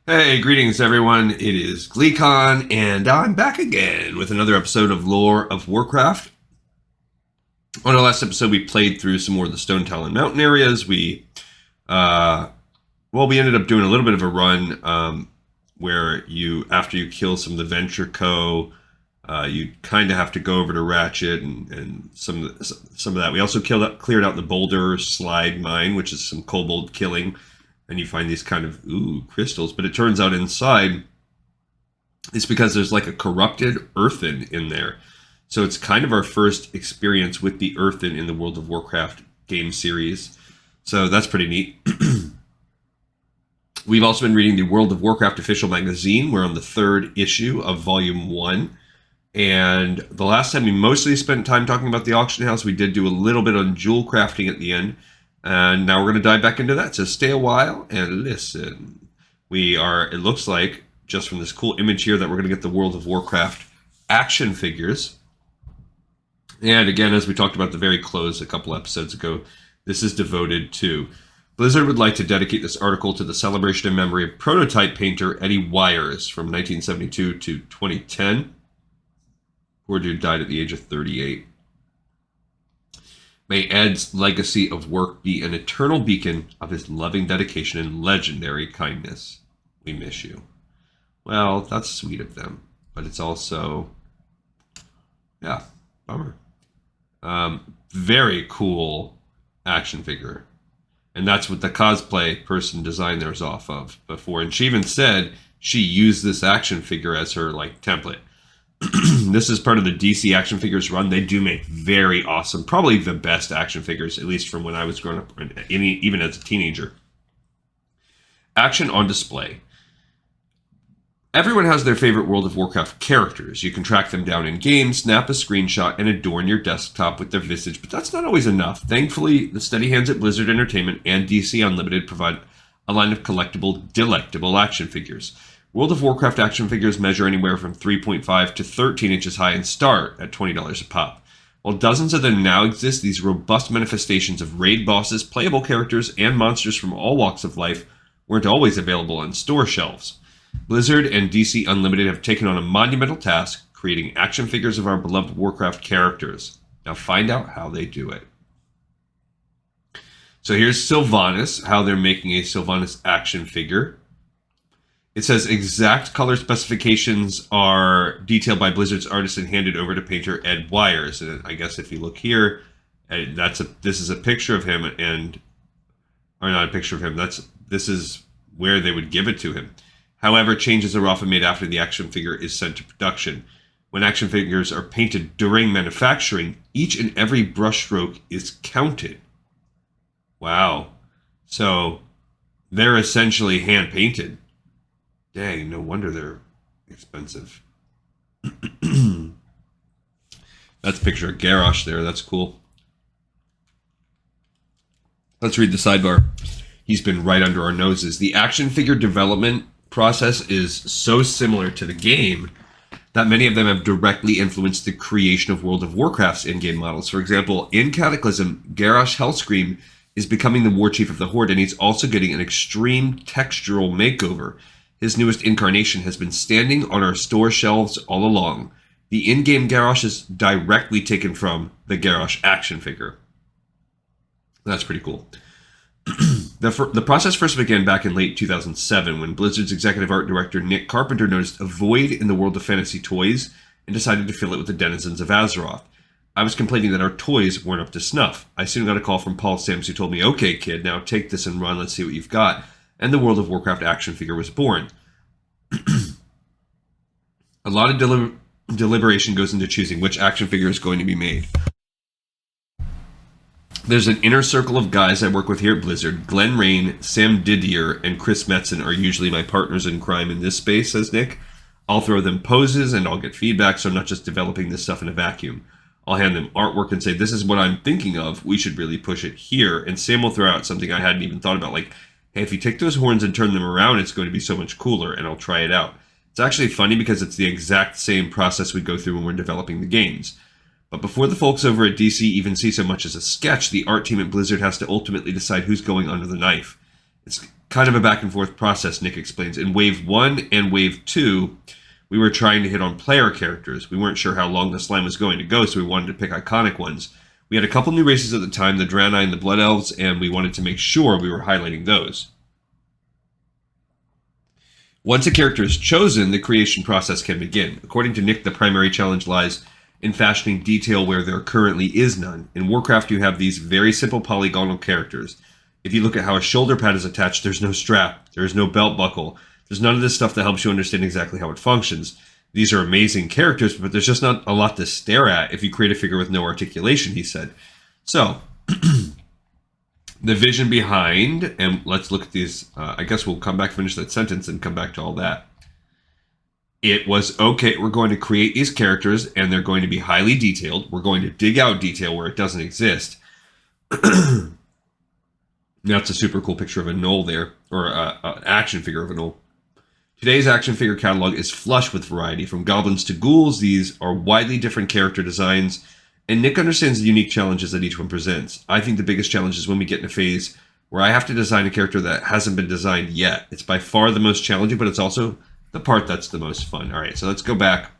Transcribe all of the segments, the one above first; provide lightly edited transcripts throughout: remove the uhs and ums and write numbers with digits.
Hey, greetings everyone. It is GleeCon, and I'm back again with another episode of Lore of Warcraft. On our last episode, we played through some more of the Stone Talon Mountain areas. We ended up doing a little bit of a run where after you kill some of the Venture Co., you kind of have to go over to Ratchet and some of that. We also cleared out the Boulder Slide Mine, which is some kobold killing. And you find these kind of crystals, but it turns out inside it's because there's like a corrupted earthen in there. So it's kind of our first experience with the earthen in the World of Warcraft game series. So that's pretty neat. We've also been reading the World of Warcraft Official Magazine. We're on the 3rd issue of Volume 1. And the last time we mostly spent time talking about the auction house, we did do a little bit on jewel crafting at the end. And now we're going to dive back into that. So stay a while and listen. It looks like, just from this cool image here, that we're going to get the World of Warcraft action figures. And again, as we talked about the very close a couple episodes ago, this is devoted to Blizzard would like to dedicate this article to the celebration and memory of prototype painter Eddie Wires from 1972 to 2010. Poor dude died at the age of 38. May Ed's legacy of work be an eternal beacon of his loving dedication and legendary kindness. We miss you. Well, that's sweet of them, but it's also, bummer. Very cool action figure. And that's what the cosplay person designed theirs off of before. And she even said she used this action figure as her template. This is part of the DC action figures run. They do make very awesome, probably the best action figures, at least from when I was growing up, even as a teenager. Action on display. Everyone has their favorite World of Warcraft characters. You can track them down in game, snap a screenshot, and adorn your desktop with their visage, but that's not always enough. Thankfully, the steady hands at Blizzard Entertainment and DC Unlimited provide a line of collectible, delectable action figures. World of Warcraft action figures measure anywhere from 3.5 to 13 inches high and start at $20 a pop. While dozens of them now exist, these robust manifestations of raid bosses, playable characters, and monsters from all walks of life weren't always available on store shelves. Blizzard and DC Unlimited have taken on a monumental task, creating action figures of our beloved Warcraft characters. Now find out how they do it. So here's Sylvanas, how they're making a Sylvanas action figure. It says exact color specifications are detailed by Blizzard's artist and handed over to painter Ed Wires. And I guess if you look here, this is a picture of him, or not a picture of him. This is where they would give it to him. However, changes are often made after the action figure is sent to production. When action figures are painted during manufacturing, each and every brushstroke is counted. Wow. So they're essentially hand painted. Dang, no wonder they're expensive. That's a picture of Garrosh there. That's cool. Let's read the sidebar. He's been right under our noses. The action figure development process is so similar to the game that many of them have directly influenced the creation of World of Warcraft's in-game models. For example, in Cataclysm, Garrosh Hellscream is becoming the war chief of the Horde, and he's also getting an extreme textural makeover. His newest incarnation has been standing on our store shelves all along. The in-game Garrosh is directly taken from the Garrosh action figure. That's pretty cool. The process first began back in late 2007 when Blizzard's executive art director Nick Carpenter noticed a void in the world of fantasy toys and decided to fill it with the denizens of Azeroth. I was complaining that our toys weren't up to snuff. I soon got a call from Paul Sims who told me, "Okay, kid, now take this and run. Let's see what you've got." And the World of Warcraft action figure was born. A lot of deliberation goes into choosing which action figure is going to be made. There's an inner circle of guys I work with here at Blizzard. Glenn Rain, Sam Didier, and Chris Metzen are usually my partners in crime in this space, says Nick. I'll throw them poses and I'll get feedback, so I'm not just developing this stuff in a vacuum. I'll hand them artwork and say, "This is what I'm thinking of. We should really push it here." And Sam will throw out something I hadn't even thought about, like, "Hey, if you take those horns and turn them around, it's going to be so much cooler," and I'll try it out. It's actually funny because it's the exact same process we go through when we're developing the games. But before the folks over at DC even see so much as a sketch, the art team at Blizzard has to ultimately decide who's going under the knife. kind of a back and forth process, Nick explains. In Wave 1 and Wave 2, we were trying to hit on player characters. We weren't sure how long this line was going to go, so we wanted to pick iconic ones. We had a couple new races at the time, the Draenei and the Blood Elves, and we wanted to make sure we were highlighting those. Once a character is chosen, the creation process can begin. According to Nick, the primary challenge lies in fashioning detail where there currently is none. In Warcraft, you have these very simple polygonal characters. If you look at how a shoulder pad is attached, there's no strap, there's no belt buckle, there's none of this stuff that helps you understand exactly how it functions. These are amazing characters, but there's just not a lot to stare at if you create a figure with no articulation, he said. So, the vision behind, and let's look at these, I guess we'll come back, finish that sentence, and come back to all that. It was, okay, we're going to create these characters, and they're going to be highly detailed. We're going to dig out detail where it doesn't exist. That's a super cool picture of a gnoll there, or an action figure of a gnoll. Today's action figure catalog is flush with variety. From goblins to ghouls, these are widely different character designs, and Nick understands the unique challenges that each one presents. I think the biggest challenge is when we get in a phase where I have to design a character that hasn't been designed yet. It's by far the most challenging, but it's also the part that's the most fun. All right, so let's go back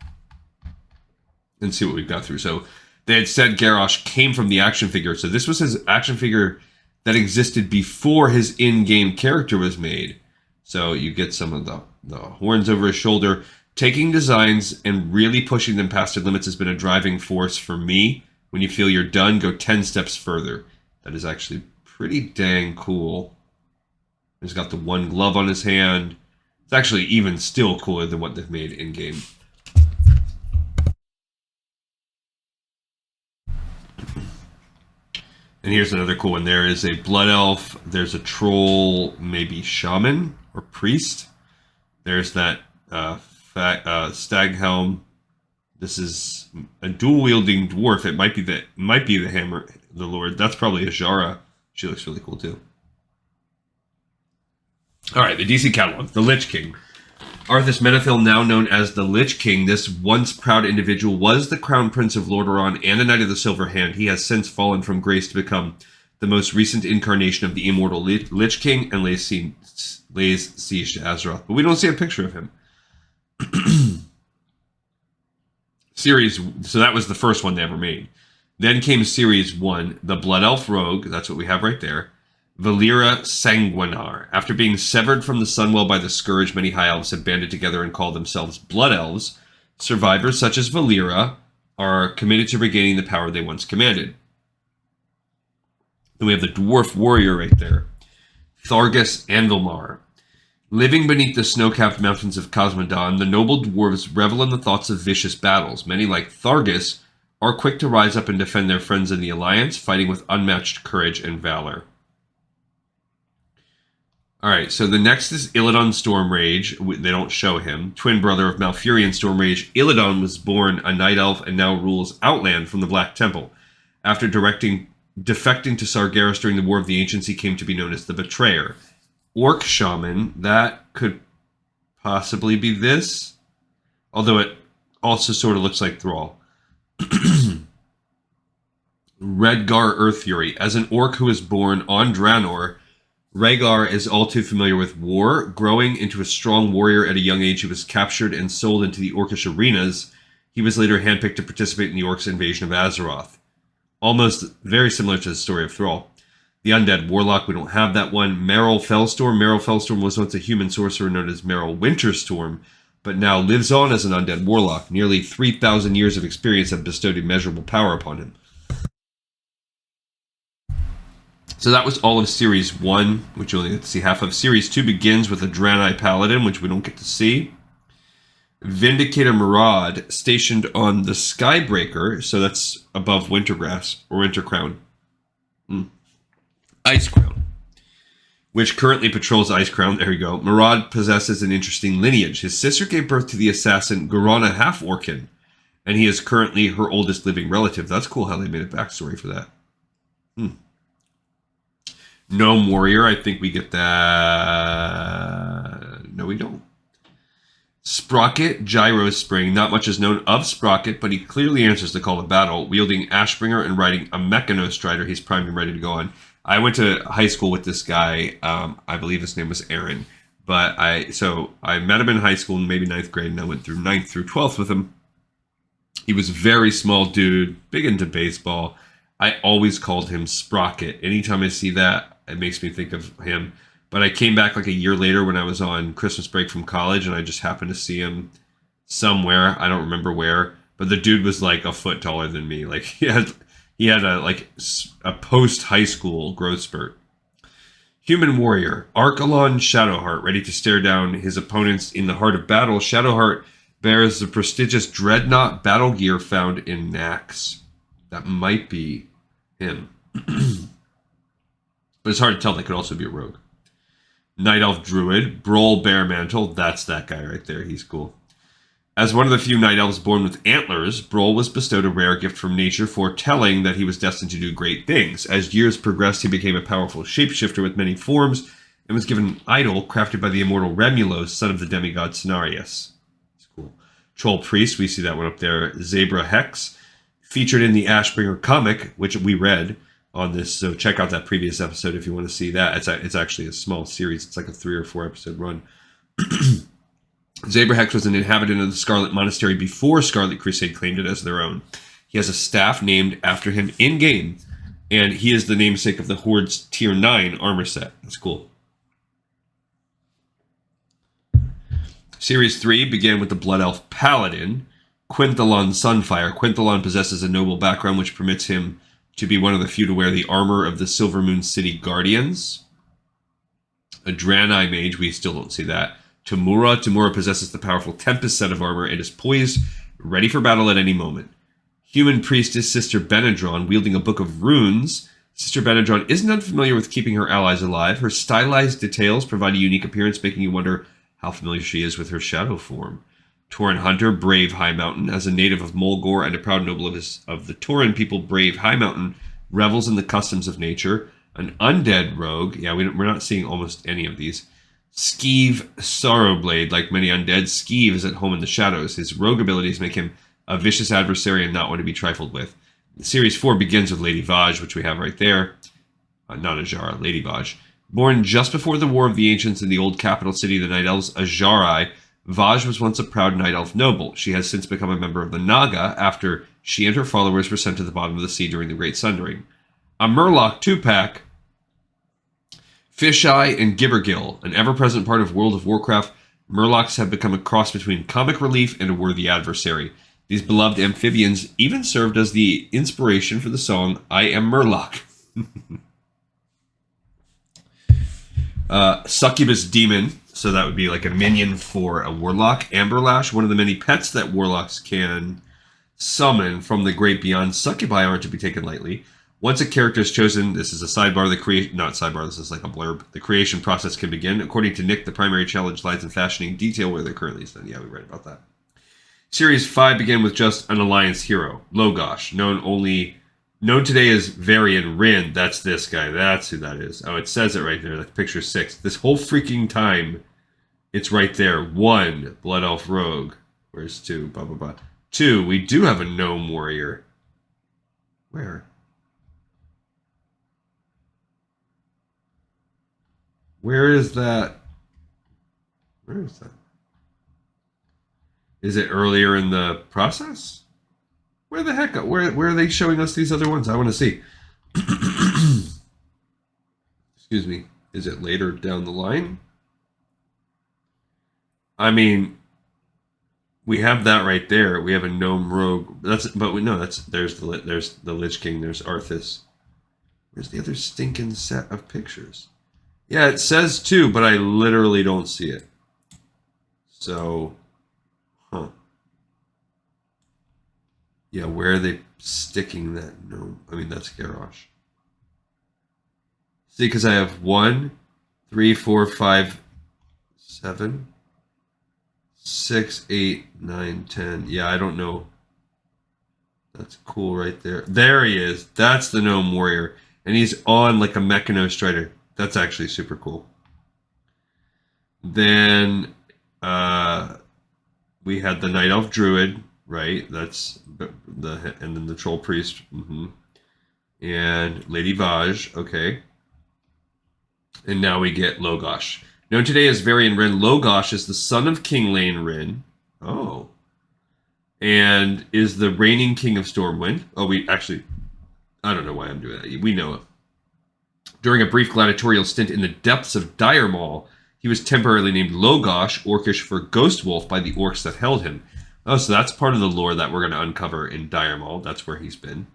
and see what we've got through. So they had said Garrosh came from the action figure, so this was his action figure that existed before his in-game character was made. So you get some of the horns over his shoulder. Taking designs and really pushing them past their limits has been a driving force for me. When you feel you're done, go 10 steps further. That is actually pretty dang cool. He's got the one glove on his hand. It's actually even still cooler than what they've made in-game. And here's another cool one. There is a blood elf. There's a troll, maybe shaman or priest. There's that stag helm. This is a dual-wielding dwarf. It might be the hammer, the lord. That's probably a Jara. She looks really cool too. All right, the DC catalog. The Lich King. Arthas Menethil, now known as the Lich King, this once proud individual was the Crown Prince of Lordaeron and a Knight of the Silver Hand. He has since fallen from grace to become the most recent incarnation of the immortal Lich King and lays siege to Azeroth. But we don't see a picture of him. So that was the first one they ever made. Then came Series 1, the Blood Elf Rogue, that's what we have right there, Valyra Sanguinar. After being severed from the Sunwell by the Scourge, many High Elves have banded together and called themselves Blood Elves. Survivors such as Valyra are committed to regaining the power they once commanded. Then we have the Dwarf Warrior right there, Thargus Anvilmar. Living beneath the snow-capped mountains of Cosmodon, the noble dwarves revel in the thoughts of vicious battles. Many, like Thargus, are quick to rise up and defend their friends in the Alliance, fighting with unmatched courage and valor. Alright, so the next is Illidan Stormrage. They don't show him. Twin brother of Malfurion Stormrage, Illidan was born a Night Elf and now rules Outland from the Black Temple. After defecting to Sargeras during the War of the Ancients, he came to be known as the Betrayer. Orc Shaman, that could possibly be this, although it also sort of looks like Thrall. Redgar Earth Fury. As an orc who was born on Draenor, Rhaegar is all too familiar with war. Growing into a strong warrior at a young age, he was captured and sold into the Orcish arenas. He was later handpicked to participate in the Orcs' invasion of Azeroth. Almost very similar to the story of Thrall. The Undead Warlock, we don't have that one. Meryl Fellstorm. Meryl Fellstorm was once a human sorcerer known as Meryl Winterstorm, but now lives on as an Undead Warlock. Nearly 3,000 years of experience have bestowed immeasurable power upon him. So that was all of Series 1, which you only get to see half of. Series 2 begins with a Draenei Paladin, which we don't get to see. Vindicator Maraud, stationed on the Skybreaker, so that's above Wintergrass, or Wintercrown. Icecrown, which currently patrols Icecrown. There you go. Maraud possesses an interesting lineage. His sister gave birth to the assassin Gorana Half-Orcan, and he is currently her oldest living relative. That's cool how they made a backstory for that. Gnome Warrior, I think we get that. No, we don't. Sprocket Gyro Spring. Not much is known of Sprocket, but he clearly answers the call to battle. Wielding Ashbringer and riding a Mechano Strider, he's primed and ready to go on. I went to high school with this guy. I believe his name was Aaron. But I met him in high school, maybe ninth grade, and I went through ninth through 12th with him. He was a very small dude, big into baseball. I always called him Sprocket. Anytime I see that, it makes me think of him. But I came back like a year later when I was on Christmas break from college, and I just happened to see him somewhere. I don't remember where, but the dude was like a foot taller than me. Like he had a post high school growth spurt. Human Warrior, Archelon Shadowheart, ready to stare down his opponents in the heart of battle. Shadowheart bears the prestigious Dreadnought battle gear found in Nax. That might be him. But it's hard to tell. That could also be a rogue. Night Elf Druid, Broll Bearmantle. That's that guy right there. He's cool. As one of the few Night Elves born with antlers, Broll was bestowed a rare gift from nature, foretelling that he was destined to do great things. As years progressed, he became a powerful shapeshifter with many forms, and was given an idol crafted by the immortal Remulos, son of the demigod Cenarius. That's cool. Troll Priest, we see that one up there. Zebra Hex, featured in the Ashbringer comic, which we read on this, so check out that previous episode if you want to see that. It's actually a small series. It's like a 3 or 4 episode run. Zebra Hex was an inhabitant of the Scarlet Monastery before Scarlet Crusade claimed it as their own. He has a staff named after him in-game, and he is the namesake of the Horde's Tier 9 armor set. That's cool. Series 3 began with the Blood Elf Paladin, Quinthalon Sunfire. Quinthalon possesses a noble background which permits him to be one of the few to wear the armor of the Silvermoon City Guardians. A Draenei Mage, we still don't see that. Tamura. Tamura possesses the powerful Tempest set of armor and is poised, ready for battle at any moment. Human Priestess Sister Benadron, wielding a book of runes. Sister Benadron isn't unfamiliar with keeping her allies alive. Her stylized details provide a unique appearance, making you wonder how familiar she is with her shadow form. Tauren Hunter, Brave High Mountain. As a native of Mulgore and a proud noble of the Tauren people, Brave High Mountain revels in the customs of nature. An undead rogue. Yeah, we're not seeing almost any of these. Skeeve Sorrowblade. Like many undead, Skeeve is at home in the shadows. His rogue abilities make him a vicious adversary and not one to be trifled with. Series 4 begins with Lady Vaj, which we have right there. Not Ajara, Lady Vaj. Born just before the War of the Ancients in the old capital city of the Night Elves, Ajarai, Vaj was once a proud Night Elf noble. She has since become a member of the Naga after she and her followers were sent to the bottom of the sea during the Great Sundering. A Murloc 2-pack, Fisheye and Gibbergill, an ever-present part of World of Warcraft. Murlocs have become a cross between comic relief and a worthy adversary. These beloved amphibians even served as the inspiration for the song I Am Murloc. Succubus Demon, so that would be like a minion for a Warlock. Amberlash, one of the many pets that Warlocks can summon from the great beyond. Succubi aren't to be taken lightly. Once a character is chosen, this is a sidebar, not sidebar, this is like a blurb. The creation process can begin. According to Nick, the primary challenge lies in fashioning detail where they're currently stand. Yeah, we read about that. Series 5 began with just an Alliance hero, Logosh, known today as Varian Rin. That's this guy. That's who that is. Oh, it says it right there. That's picture 6. This whole freaking time, it's right there. 1, Blood Elf Rogue. Where's 2? Blah, blah, blah. 2, we do have a Gnome Warrior. Where? Where is that? Where is that? Is it earlier in the process? Where the heck? Where are they showing us these other ones? I want to see. Excuse me. Is it later down the line? I mean, we have that right there. We have a gnome rogue. There's the Lich King. There's Arthas. Where's the other stinking set of pictures? Yeah, it says 2, but I literally don't see it. So, yeah, where are they sticking that gnome? I mean, that's Garrosh. See, because I have 1, 3, 4, 5, 7, 6, 8, 9, 10. Yeah, I don't know. That's cool right there. There he is. That's the Gnome Warrior. And he's on like a Mechano Strider. That's actually super cool. Then we had the Night Elf Druid, right? That's and then the Troll Priest. And Lady Vaj, okay. And now we get Logosh. Known today as Varian Rin, Logosh is the son of King Lane Rin. Oh. And is the reigning king of Stormwind. Oh, I don't know why I'm doing that. We know it. During a brief gladiatorial stint in the depths of Dire Maul, he was temporarily named Logosh, Orcish for Ghost Wolf, by the orcs that held him. Oh, so that's part of the lore that we're going to uncover in Dire Maul. That's where he's been.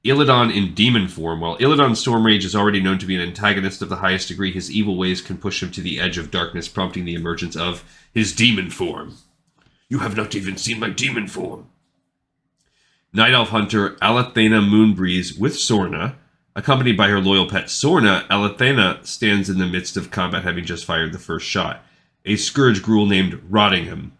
Illidan in demon form. While Illidan's Stormrage is already known to be an antagonist of the highest degree, his evil ways can push him to the edge of darkness, prompting the emergence of his demon form. You have not even seen my demon form. Night Elf Hunter Alathena Moonbreeze with Sorna. Accompanied by her loyal pet Sorna, Alathena stands in the midst of combat, having just fired the first shot. A Scourge Gruul named Rottingham.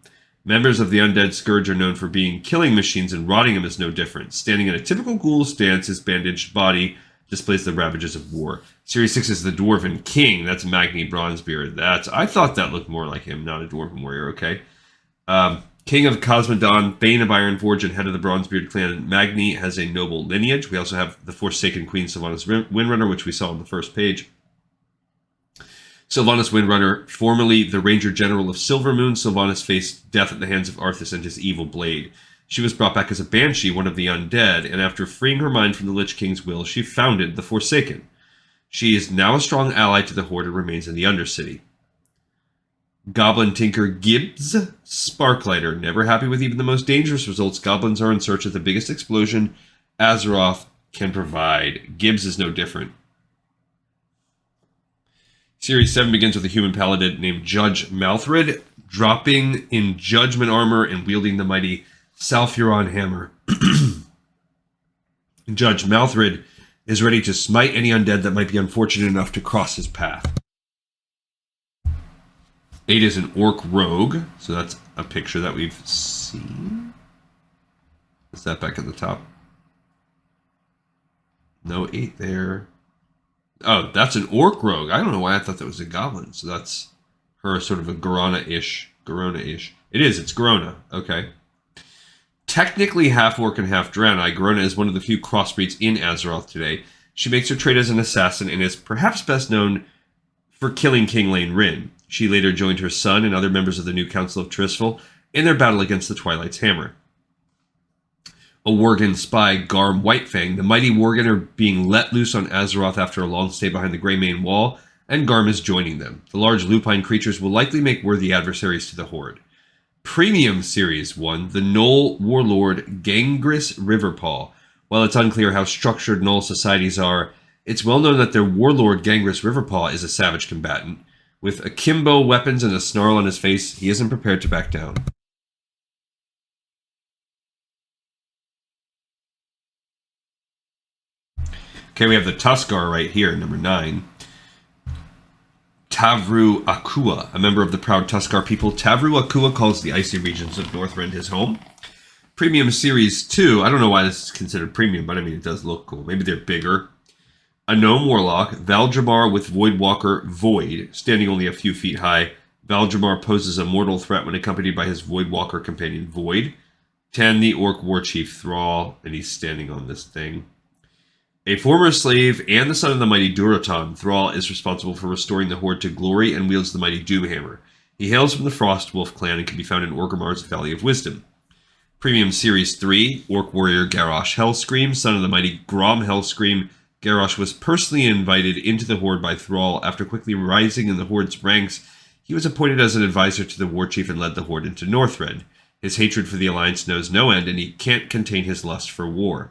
Members of the Undead Scourge are known for being killing machines, and Rottingham is no different. Standing in a typical ghoul stance, his bandaged body displays the ravages of war. Series 6 is the Dwarven King. That's Magni Bronzebeard. I thought that looked more like him, not a Dwarven warrior, okay? King of Cosmodon, Bane of Ironforge, and head of the Bronzebeard clan, Magni has a noble lineage. We also have the Forsaken Queen, Sylvanas Windrunner, which we saw on the first page. Sylvanas Windrunner, formerly the Ranger General of Silvermoon, Sylvanas faced death at the hands of Arthas and his evil blade. She was brought back as a Banshee, one of the undead, and after freeing her mind from the Lich King's will, she founded the Forsaken. She is now a strong ally to the Horde and remains in the Undercity. Goblin Tinker Gibbs, Sparklighter. Never happy with even the most dangerous results, goblins are in search of the biggest explosion Azeroth can provide. Gibbs is no different. Series 7 begins with a human paladin named Judge Malthrid, dropping in judgment armor and wielding the mighty Salfuron hammer. Judge Malthrid is ready to smite any undead that might be unfortunate enough to cross his path. 8 is an orc rogue, so that's a picture that we've seen. Is that back at the top? No 8 there. Oh, that's an orc rogue. I don't know why I thought that was a goblin. So that's her, sort of a Garona-ish. It is, it's Garona. Okay. Technically half orc and half Draenei, Garona is one of the few crossbreeds in Azeroth today. She makes her trade as an assassin and is perhaps best known for killing King Lane Rin. She later joined her son and other members of the new Council of Tristful in their battle against the Twilight's Hammer. A Worgen spy, Garm Whitefang, the mighty Worgen are being let loose on Azeroth after a long stay behind the Greymane Wall, and Garm is joining them. The large lupine creatures will likely make worthy adversaries to the Horde. Premium Series 1, the Gnoll Warlord Gangris Riverpaw. While it's unclear how structured Gnoll societies are, it's well known that their warlord Gangris Riverpaw is a savage combatant. With akimbo weapons and a snarl on his face, he isn't prepared to back down. Okay, we have the Tuskar right here, number 9. Tavru Akua, a member of the proud Tuskar people. Tavru Akua calls the icy regions of Northrend his home. Premium Series 2, I don't know why this is considered premium, but I mean, it does look cool. Maybe they're bigger. A Gnome Warlock, Valdramar with Voidwalker Void, standing only a few feet high. Valdramar poses a mortal threat when accompanied by his Voidwalker companion Void. 10, the Orc Warchief Thrall, and he's standing on this thing. A former slave and the son of the mighty Durotan, Thrall is responsible for restoring the Horde to glory and wields the mighty Doomhammer. He hails from the Frost Wolf clan and can be found in Orgrimmar's Valley of Wisdom. Premium Series 3, Orc Warrior Garrosh Hellscream, son of the mighty Grom Hellscream. Garrosh was personally invited into the Horde by Thrall. After quickly rising in the Horde's ranks, he was appointed as an advisor to the Warchief and led the Horde into Northrend. His hatred for the Alliance knows no end, and he can't contain his lust for war.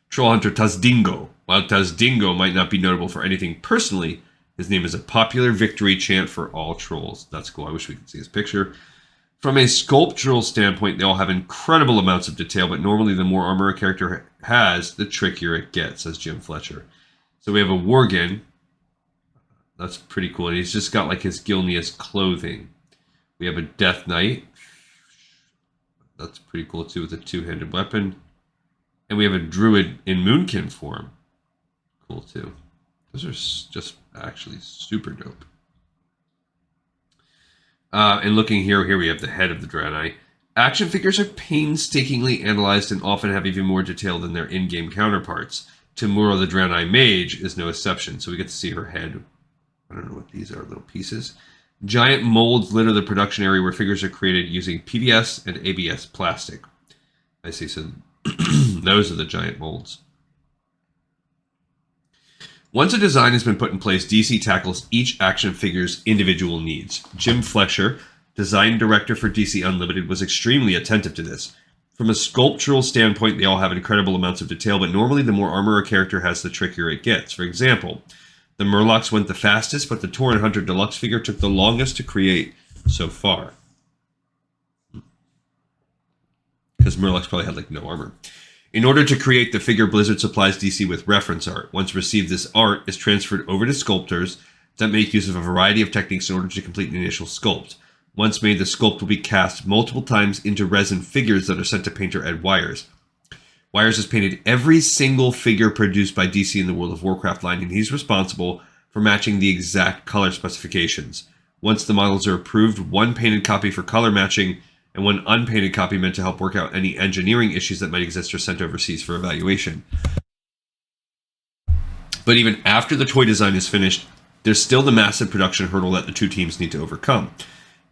Trollhunter Tazdingo. While Tazdingo might not be notable for anything personally, his name is a popular victory chant for all trolls. That's cool. I wish we could see his picture. From a sculptural standpoint, they all have incredible amounts of detail, but normally the more armor a character has, the trickier it gets, says Jim Fletcher. So we have a Worgen. That's pretty cool. And he's just got like his Gilneas clothing. We have a Death Knight. That's pretty cool too, with a two-handed weapon. And we have a Druid in Moonkin form. Cool too. Those are just actually super dope. And looking here we have the head of the Draenei. Action figures are painstakingly analyzed and often have even more detail than their in-game counterparts. Tamura the Draenei Mage is no exception, so we get to see her head. I don't know what these are, little pieces. Giant molds litter the production area where figures are created using PVS and ABS plastic. I see, so those are the giant molds. Once a design has been put in place, DC tackles each action figure's individual needs. Jim Fletcher, design director for DC Unlimited, was extremely attentive to this. From a sculptural standpoint, they all have incredible amounts of detail, but normally the more armor a character has, the trickier it gets. For example, the Murlocs went the fastest, but the Tauren Hunter Deluxe figure took the longest to create so far. Because Murlocs probably had, no armor. In order to create the figure, Blizzard supplies DC with reference art. Once received, this art is transferred over to sculptors that make use of a variety of techniques in order to complete an initial sculpt. Once made, the sculpt will be cast multiple times into resin figures that are sent to painter Ed Wires. Wires has painted every single figure produced by DC in the World of Warcraft line, and he's responsible for matching the exact color specifications. Once the models are approved, one painted copy for color matching and one unpainted copy meant to help work out any engineering issues that might exist are sent overseas for evaluation. But even after the toy design is finished, there's still the massive production hurdle that the two teams need to overcome.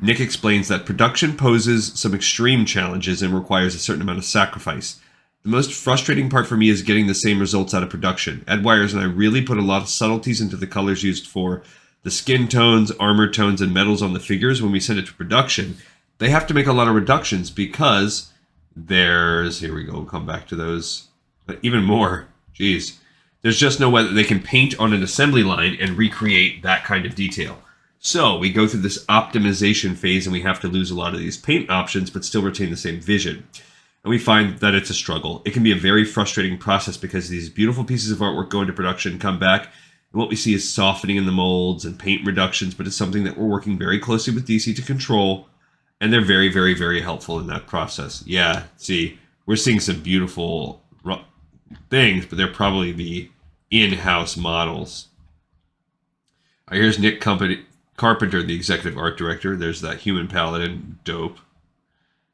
Nick explains that production poses some extreme challenges and requires a certain amount of sacrifice. The most frustrating part for me is getting the same results out of production. Ed Wires and I really put a lot of subtleties into the colors used for the skin tones, armor tones, and metals on the figures. When we send it to production, they have to make a lot of reductions because there's, here we go, we'll come back to those, but even more, geez. There's just no way that they can paint on an assembly line and recreate that kind of detail. So we go through this optimization phase and we have to lose a lot of these paint options but still retain the same vision. And we find that it's a struggle. It can be a very frustrating process because these beautiful pieces of artwork go into production, come back, and what we see is softening in the molds and paint reductions, but it's something that we're working very closely with DC to control, and they're very, very, very helpful in that process. Yeah, see, we're seeing some beautiful things, but they're probably the in-house models. All right, here's Nick Carpenter, the executive art director. There's that human paladin, dope.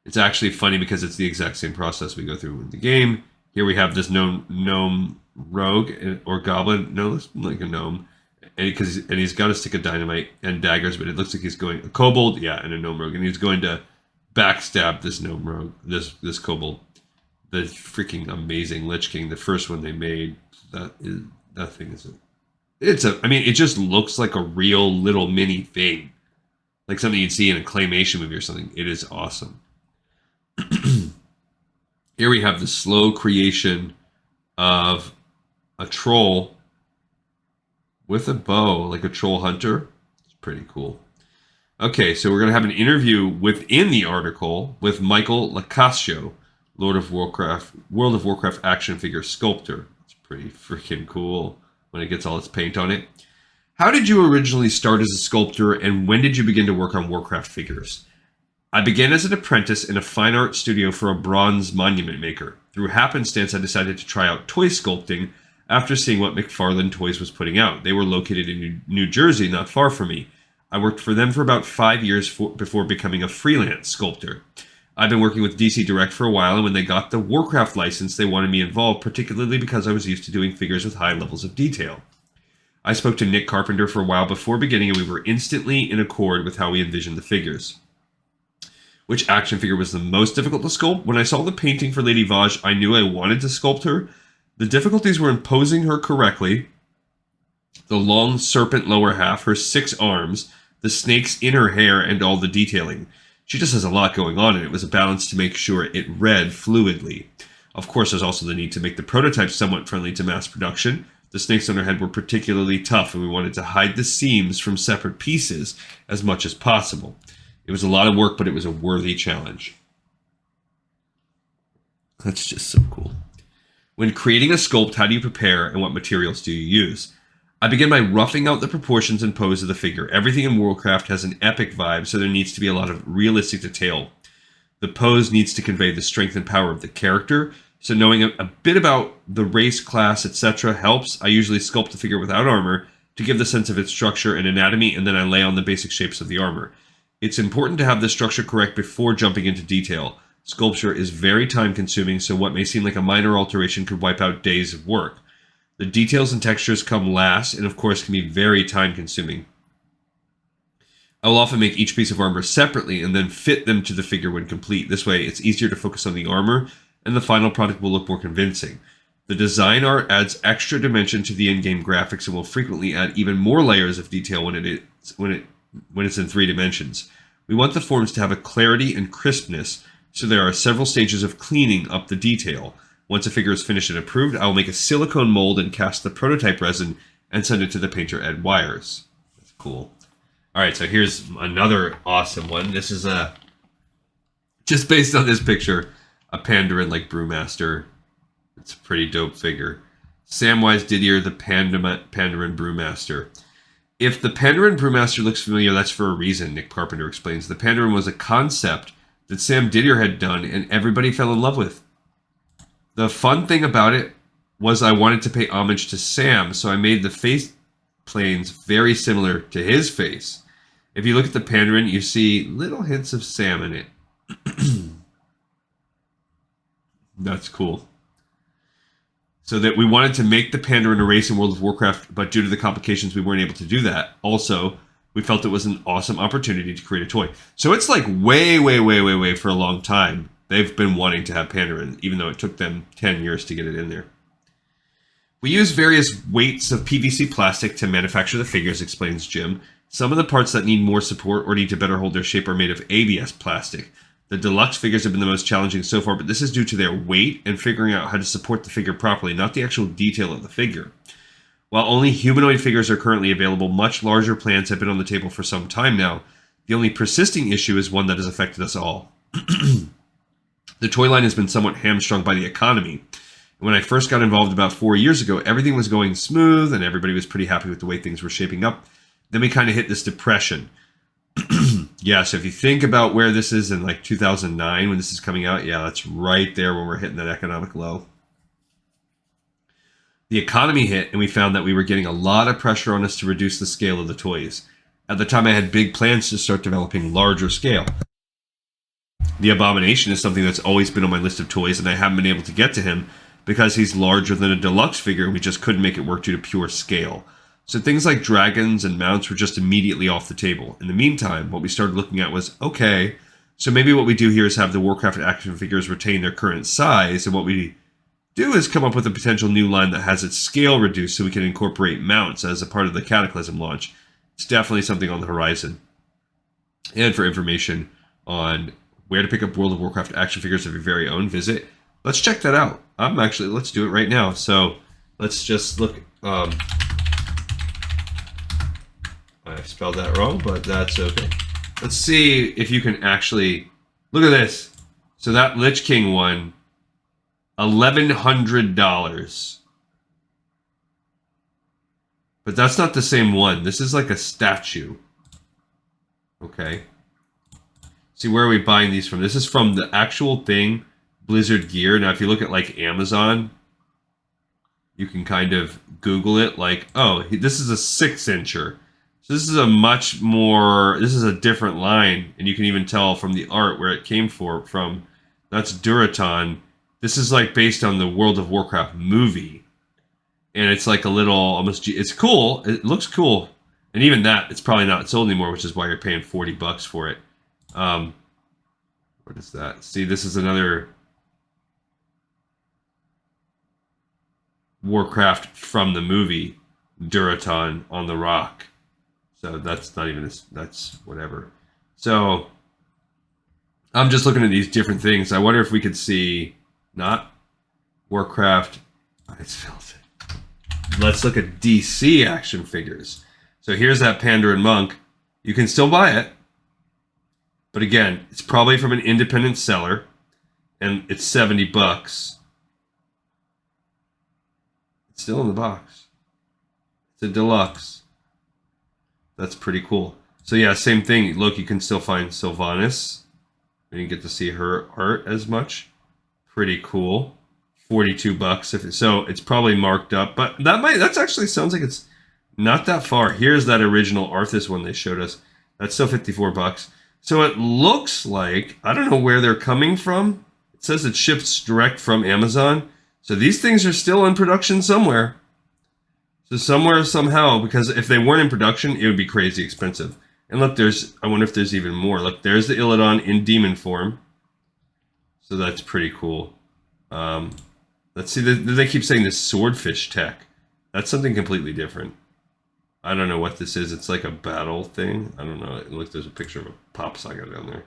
It's actually funny because it's the exact same process we go through in the game. Here we have this gnome rogue or goblin. No, looks like a gnome. And he's got a stick of dynamite and daggers, but it looks like he's going a kobold, yeah, and a gnome rogue, and he's going to backstab this gnome rogue, this kobold. The freaking amazing Lich King, the first one they made. That thing is it just looks like a real little mini thing, like something you'd see in a claymation movie or something. It is awesome. Here we have the slow creation of a troll with a bow, like a troll hunter. It's pretty cool. Okay, so we're going to have an interview within the article with Michael Lacascio, World of Warcraft action figure sculptor. It's pretty freaking cool when it gets all its paint on it. How did you originally start as a sculptor, and when did you begin to work on Warcraft figures? I began as an apprentice in a fine art studio for a bronze monument maker. Through happenstance, I decided to try out toy sculpting after seeing what McFarlane Toys was putting out. They were located in New Jersey, not far from me. I worked for them for about 5 years before becoming a freelance sculptor. I've been working with DC Direct for a while, and when they got the Warcraft license, they wanted me involved, particularly because I was used to doing figures with high levels of detail. I spoke to Nick Carpenter for a while before beginning, and we were instantly in accord with how we envisioned the figures. Which action figure was the most difficult to sculpt? When I saw the painting for Lady Vaj, I knew I wanted to sculpt her. The difficulties were in posing her correctly, the long serpent lower half, her 6 arms, the snakes in her hair, and all the detailing. She just has a lot going on, and it was a balance to make sure it read fluidly. Of course, there's also the need to make the prototype somewhat friendly to mass production. The snakes on her head were particularly tough, and we wanted to hide the seams from separate pieces as much as possible. It was a lot of work, but it was a worthy challenge. That's just so cool. When creating a sculpt, how do you prepare and what materials do you use? I begin by roughing out the proportions and pose of the figure. Everything in Warcraft has an epic vibe, so there needs to be a lot of realistic detail. The pose needs to convey the strength and power of the character, so knowing a bit about the race, class, etc. helps. I usually sculpt the figure without armor to give the sense of its structure and anatomy, and then I lay on the basic shapes of the armor. It's important to have the structure correct before jumping into detail. Sculpture is very time-consuming, so what may seem like a minor alteration could wipe out days of work. The details and textures come last, and of course can be very time consuming. I will often make each piece of armor separately and then fit them to the figure when complete. This way, it's easier to focus on the armor, and the final product will look more convincing. The design art adds extra dimension to the in-game graphics and will frequently add even more layers of detail when it's in 3 dimensions. We want the forms to have a clarity and crispness, so there are several stages of cleaning up the detail. Once a figure is finished and approved, I will make a silicone mold and cast the prototype resin and send it to the painter Ed Wires. That's cool. All right, so here's another awesome one. This is just based on this picture, a Pandaren like Brewmaster. It's a pretty dope figure. Samwise Didier, the Pandaren Brewmaster. If the Pandaren Brewmaster looks familiar, that's for a reason, Nick Carpenter explains. The Pandaren was a concept that Sam Didier had done and everybody fell in love with. The fun thing about it was I wanted to pay homage to Sam, so I made the face planes very similar to his face. If you look at the Pandaren, you see little hints of Sam in it. That's cool. So that we wanted to make the Pandaren a race in World of Warcraft, but due to the complications, we weren't able to do that. Also, we felt it was an awesome opportunity to create a toy. So it's like way for a long time. They've been wanting to have Pandaren, even though it took them 10 years to get it in there. We use various weights of PVC plastic to manufacture the figures, explains Jim. Some of the parts that need more support or need to better hold their shape are made of ABS plastic. The deluxe figures have been the most challenging so far, but this is due to their weight and figuring out how to support the figure properly, not the actual detail of the figure. While only humanoid figures are currently available, much larger plans have been on the table for some time now. The only persisting issue is one that has affected us all. The toy line has been somewhat hamstrung by the economy. When I first got involved about 4 years ago, everything was going smooth and everybody was pretty happy with the way things were shaping up. Then we kind of hit this depression. Yeah, so if you think about where this is in like 2009 when this is coming out, yeah, that's right there when we're hitting that economic low. The economy hit and we found that we were getting a lot of pressure on us to reduce the scale of the toys. At the time I had big plans to start developing larger scale. The Abomination is something that's always been on my list of toys and I haven't been able to get to him because he's larger than a deluxe figure and we just couldn't make it work due to pure scale. So things like dragons and mounts were just immediately off the table. In the meantime, what we started looking at was, okay, so maybe what we do here is have the Warcraft action figures retain their current size, and what we do is come up with a potential new line that has its scale reduced so we can incorporate mounts as a part of the Cataclysm launch. It's definitely something on the horizon. And for information on where to pick up World of Warcraft action figures of your very own, let's check that out. Let's do it right now. So let's just look. I spelled that wrong, but that's okay. Let's see if you can actually look at this. So that Lich King one, $1,100. But that's not the same one. This is like a statue. Okay. See, where are we buying these from? This is from the actual thing, Blizzard Gear. Now, if you look at like Amazon, you can kind of Google it like, oh, this is a 6-incher. So this is this is a different line, and you can even tell from the art where it came from. That's Duraton. This is like based on the World of Warcraft movie. And it's like a little, it's cool. It looks cool. And even that, it's probably not sold anymore, which is why you're paying $40 for it. What is that? See, this is another Warcraft from the movie, Duraton on the rock. So that's not even this, that's whatever. So I'm just looking at these different things. I wonder if we could see, not Warcraft, it's filtered. Let's look at DC action figures. So here's that Pandaren Monk. You can still buy it. But again, it's probably from an independent seller. And it's $70. It's still in the box. It's a deluxe. That's pretty cool. So yeah, same thing. Look, you can still find Sylvanas. We didn't get to see her art as much. Pretty cool. $42. So it's probably marked up, but that's actually sounds like it's not that far. Here's that original Arthas one they showed us. That's still $54. So it looks like, I don't know where they're coming from. It says it ships direct from Amazon. So these things are still in production somewhere. So somewhere, somehow, because if they weren't in production, it would be crazy expensive. And look, I wonder if there's even more. Look, there's the Illidan in demon form. So that's pretty cool. Let's see, they keep saying this swordfish tech. That's something completely different. I don't know what this is. It's like a battle thing. I don't know. Look, there's a picture of a Pop Saga down there.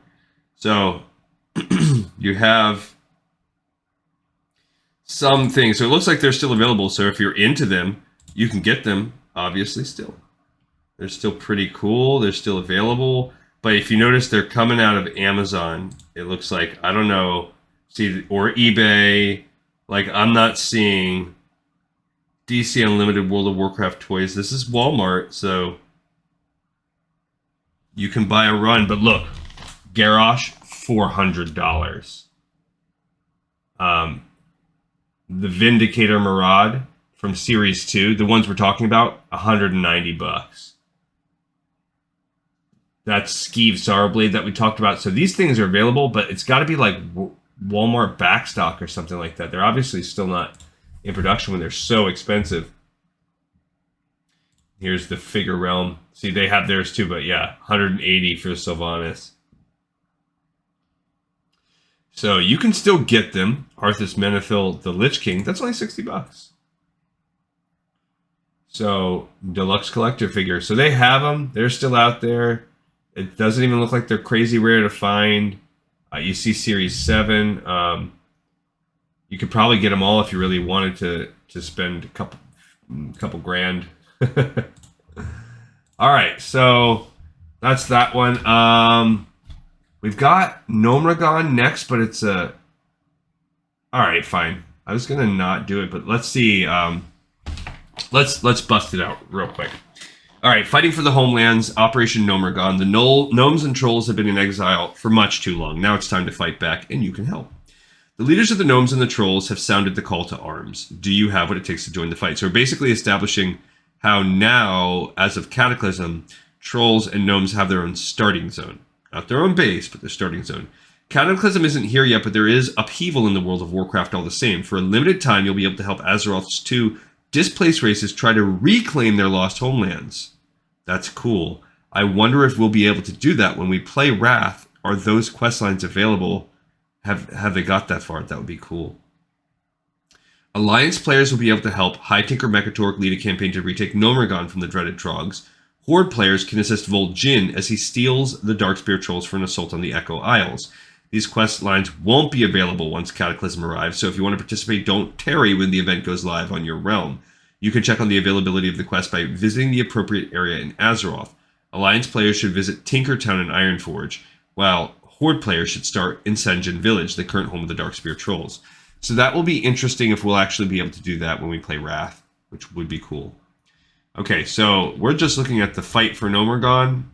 So you have some things. So it looks like they're still available. So if you're into them, you can get them, obviously, still. They're still pretty cool. They're still available. But if you notice, they're coming out of Amazon. It looks like, I don't know, see, or eBay. Like, I'm not seeing DC Unlimited World of Warcraft toys. This is Walmart, so you can buy a run. But look, Garrosh, $400. The Vindicator Maraud from Series 2, the ones we're talking about, $190. That's Skeeve Sorrowblade that we talked about. So these things are available, but it's got to be like Walmart backstock or something like that. They're obviously still not in production when they're so expensive. Here's the Figure Realm. See, they have theirs too, but yeah, $180 for Sylvanas. So you can still get them. Arthas Menethil, the Lich King, that's only $60. So, deluxe collector figure. So they have them. They're still out there. It doesn't even look like they're crazy rare to find. You see Series 7. You could probably get them all if you really wanted to spend a couple grand. All right, so that's that one. We've got Gnomragon next, but it's a... All right, fine. I was gonna not do it, but let's see. Let's bust it out real quick. All right, fighting for the homelands, Operation Gnomragon. The gnomes and trolls have been in exile for much too long. Now it's time to fight back, and you can help. The leaders of the gnomes and the trolls have sounded the call to arms. Do you have what it takes to join the fight? So we're basically establishing how now, as of Cataclysm, trolls and gnomes have their own starting zone. Not their own base, but their starting zone. Cataclysm isn't here yet, but there is upheaval in the World of Warcraft all the same. For a limited time, you'll be able to help Azeroth's two displaced races try to reclaim their lost homelands. That's cool. I wonder if we'll be able to do that when we play Wrath. Are those quest lines available? Have they got that far? That would be cool. Alliance players will be able to help High Tinker Mechatork lead a campaign to retake Gnomragon from the dreaded Trogs. Horde players can assist Vol'jin as he steals the Darkspear Trolls for an assault on the Echo Isles. These quest lines won't be available once Cataclysm arrives, so if you want to participate, don't tarry when the event goes live on your realm. You can check on the availability of the quest by visiting the appropriate area in Azeroth. Alliance players should visit Tinkertown and Ironforge, while Horde players should start in Sen'jin Village, the current home of the Darkspear Trolls. So that will be interesting if we'll actually be able to do that when we play Wrath, which would be cool. Okay, so we're just looking at the fight for Gnomragon.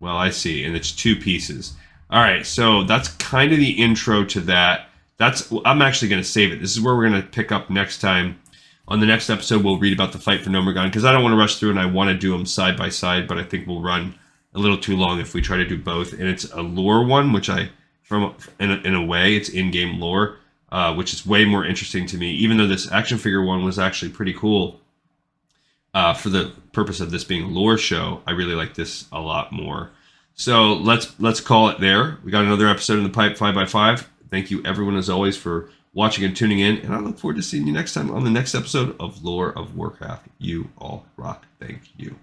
Well, I see, and it's 2 pieces. All right, so that's kind of the intro to that. I'm actually going to save it. This is where we're going to pick up next time. On the next episode, we'll read about the fight for Gnomragon, because I don't want to rush through and I want to do them side by side, but I think we'll run a little too long if we try to do both. And it's a lore one, which in a way, it's in-game lore, which is way more interesting to me, even though this action figure one was actually pretty cool. For the purpose of this being a lore show, I really like this a lot more. So let's call it there. We got another episode in the pipe, 5x5. Thank you, everyone, as always, for watching and tuning in. And I look forward to seeing you next time on the next episode of Lore of Warcraft. You all rock. Thank you.